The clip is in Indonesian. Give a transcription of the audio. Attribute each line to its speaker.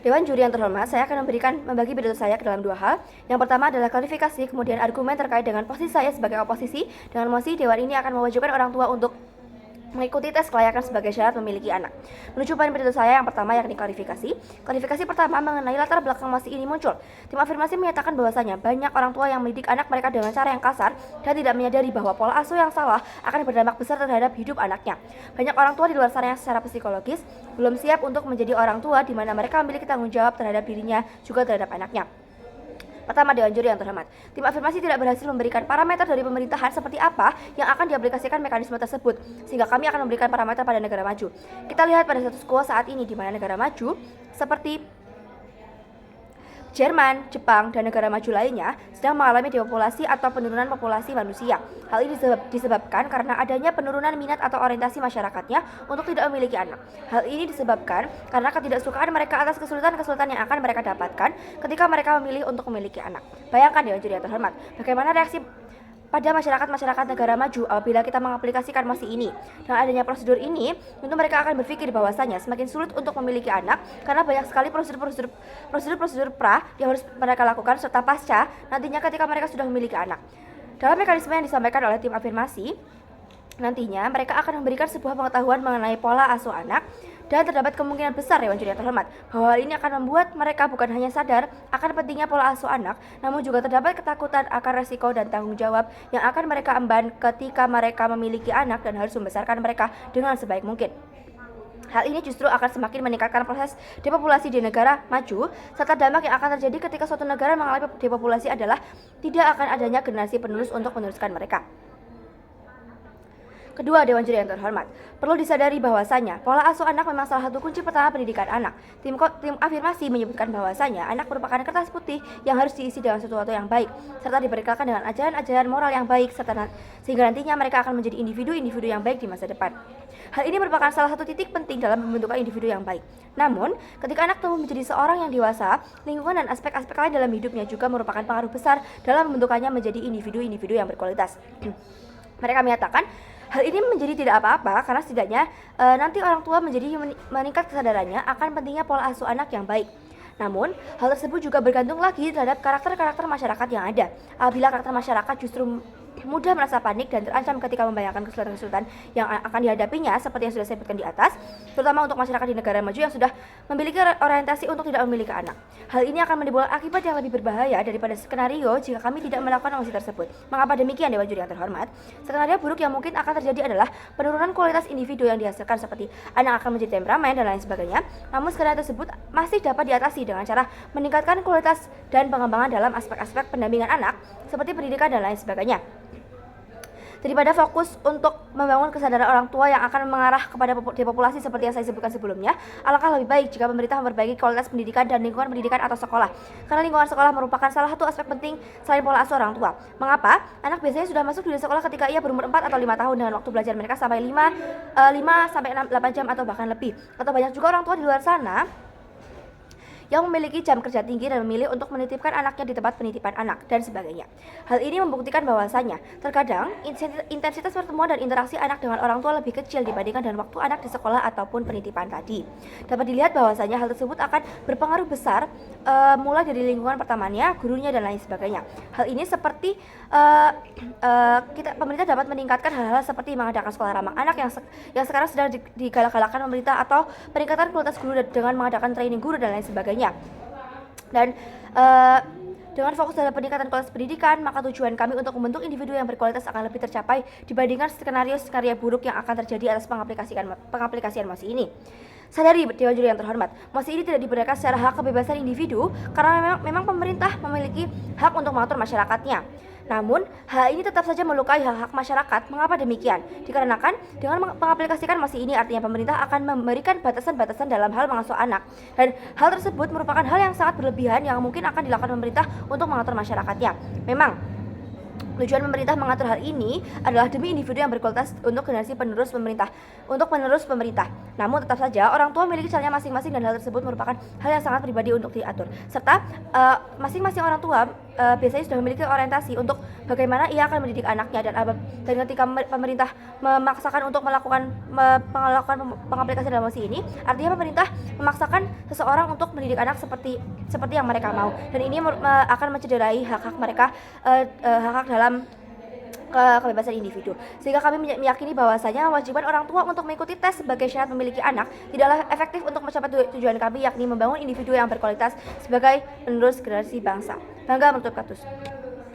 Speaker 1: Dewan juri yang terhormat, saya akan membagi pidato saya ke dalam dua hal. Yang pertama adalah klarifikasi, kemudian argumen terkait dengan posisi saya sebagai oposisi. Dengan mosi, Dewan ini akan mewajibkan orang tua untuk mengikuti tes kelayakan sebagai syarat memiliki anak. Menuju poin pidato saya yang pertama, yakni klarifikasi. Klarifikasi pertama mengenai latar belakang mosi ini muncul. Tim afirmasi menyatakan bahwasanya banyak orang tua yang mendidik anak mereka dengan cara yang kasar dan tidak menyadari bahwa pola asuh yang salah akan berdampak besar terhadap hidup anaknya. Banyak orang tua di luar sana yang secara psikologis belum siap untuk menjadi orang tua, di mana mereka memiliki tanggung jawab terhadap dirinya juga terhadap anaknya. Pertama, Dewan Juri yang terhormat, tim afirmasi tidak berhasil memberikan parameter dari pemerintahan seperti apa yang akan diaplikasikan mekanisme tersebut, sehingga kami akan memberikan parameter pada negara maju. Kita lihat pada status quo saat ini, di mana negara maju seperti Jerman, Jepang, dan negara maju lainnya sedang mengalami depopulasi atau penurunan populasi manusia. Hal ini disebabkan karena adanya penurunan minat atau orientasi masyarakatnya untuk tidak memiliki anak. Hal ini disebabkan karena ketidaksukaan mereka atas kesulitan-kesulitan yang akan mereka dapatkan ketika mereka memilih untuk memiliki anak. Bayangkan, Dewan Juri yang terhormat, bagaimana reaksi pada masyarakat negara maju apabila kita mengaplikasikan mosi ini. Dengan adanya prosedur ini, tentu mereka akan berpikir bahwasanya semakin sulit untuk memiliki anak karena banyak sekali prosedur pra yang harus mereka lakukan serta pasca nantinya ketika mereka sudah memiliki anak. Dalam mekanisme yang disampaikan oleh tim afirmasi, nantinya mereka akan memberikan sebuah pengetahuan mengenai pola asuh anak, dan terdapat kemungkinan besar, Dewan Juri yang terhormat, bahwa hal ini akan membuat mereka bukan hanya sadar akan pentingnya pola asuh anak, namun juga terdapat ketakutan akan resiko dan tanggung jawab yang akan mereka emban ketika mereka memiliki anak dan harus membesarkan mereka dengan sebaik mungkin. Hal ini justru akan semakin meningkatkan proses depopulasi di negara maju, serta dampak yang akan terjadi ketika suatu negara mengalami depopulasi adalah tidak akan adanya generasi penerus untuk meneruskan mereka. Kedua, Dewan Juri yang terhormat, perlu disadari bahwasanya pola asuh anak memang salah satu kunci pertama pendidikan anak. Tim afirmasi menyebutkan bahwasanya anak merupakan kertas putih yang harus diisi dengan sesuatu yang baik, serta diberkakan dengan ajaran-ajaran moral yang baik, sehingga nantinya mereka akan menjadi individu-individu yang baik di masa depan. Hal ini merupakan salah satu titik penting dalam membentukkan individu yang baik. Namun, ketika anak tumbuh menjadi seorang yang dewasa, lingkungan dan aspek-aspek lain dalam hidupnya juga merupakan pengaruh besar dalam membentukannya menjadi individu-individu yang berkualitas. Mereka menyatakan hal ini menjadi tidak apa-apa karena setidaknya nanti orang tua menjadi meningkat kesadarannya akan pentingnya pola asuh anak yang baik. Namun, hal tersebut juga bergantung lagi terhadap karakter-karakter masyarakat yang ada. Apabila karakter masyarakat justru mudah merasa panik dan terancam ketika membayangkan kesulitan-kesulitan yang akan dihadapinya seperti yang sudah saya sebutkan di atas, terutama untuk masyarakat di negara maju yang sudah memiliki orientasi untuk tidak memiliki anak. Hal ini akan menimbulkan akibat yang lebih berbahaya daripada skenario jika kami tidak melakukan opsi tersebut. Mengapa demikian, Dewan Juri yang terhormat? Skenario buruk yang mungkin akan terjadi adalah penurunan kualitas individu yang dihasilkan, seperti anak akan menjadi temperamen dan lain sebagainya. Namun skenario tersebut masih dapat diatasi dengan cara meningkatkan kualitas dan pengembangan dalam aspek-aspek pendampingan anak seperti pendidikan dan lain sebagainya. Daripada fokus untuk membangun kesadaran orang tua yang akan mengarah kepada depopulasi seperti yang saya sebutkan sebelumnya, alangkah lebih baik jika pemerintah memperbaiki kualitas pendidikan dan lingkungan pendidikan atau sekolah. Karena lingkungan sekolah merupakan salah satu aspek penting selain pola asuh orang tua. Mengapa? Anak biasanya sudah masuk dunia sekolah ketika ia berumur 4 atau 5 tahun dengan waktu belajar mereka sampai 5 sampai 8 jam atau bahkan lebih. Atau banyak juga orang tua di luar sana yang memiliki jam kerja tinggi dan memilih untuk menitipkan anaknya di tempat penitipan anak dan sebagainya. Hal ini membuktikan bahwasanya terkadang intensitas pertemuan dan interaksi anak dengan orang tua lebih kecil dibandingkan dengan waktu anak di sekolah ataupun penitipan tadi. Dapat dilihat bahwasanya hal tersebut akan berpengaruh besar mulai dari lingkungan pertamanya, gurunya dan lain sebagainya. Hal ini seperti pemerintah dapat meningkatkan hal-hal seperti mengadakan sekolah ramah anak yang sekarang sedang digalak-galakkan pemerintah, atau peningkatan kualitas guru dengan mengadakan training guru dan lain sebagainya. Dan dengan fokus dalam peningkatan kualitas pendidikan, maka tujuan kami untuk membentuk individu yang berkualitas akan lebih tercapai dibandingkan skenario buruk yang akan terjadi atas pengaplikasian mosi ini. Sadari, Dewan Juri yang terhormat, mosi ini tidak diberikan secara hak kebebasan individu karena memang pemerintah memiliki hak untuk mengatur masyarakatnya. Namun, hal ini tetap saja melukai hak-hak masyarakat. Mengapa demikian? Dikarenakan dengan mengaplikasikan mosi ini artinya pemerintah akan memberikan batasan-batasan dalam hal mengasuh anak. Dan hal tersebut merupakan hal yang sangat berlebihan yang mungkin akan dilakukan pemerintah untuk mengatur masyarakatnya. Memang, tujuan pemerintah mengatur hal ini adalah demi individu yang berkualitas untuk generasi penerus pemerintah. Namun tetap saja orang tua memiliki caranya masing-masing dan hal tersebut merupakan hal yang sangat pribadi untuk diatur. Serta masing-masing orang tua biasanya sudah memiliki orientasi untuk bagaimana ia akan mendidik anaknya, dan ketika pemerintah memaksakan untuk melakukan pengaplikasian dalam emosi ini, artinya pemerintah memaksakan seseorang untuk mendidik anak seperti yang mereka mau, dan ini akan mencederai hak-hak mereka, hak-hak dalam kebebasan individu. Sehingga kami meyakini bahwasanya kewajiban orang tua untuk mengikuti tes sebagai syarat memiliki anak tidaklah efektif untuk mencapai tujuan kami, yakni membangun individu yang berkualitas sebagai penerus generasi bangsa. Bangga menutup katus.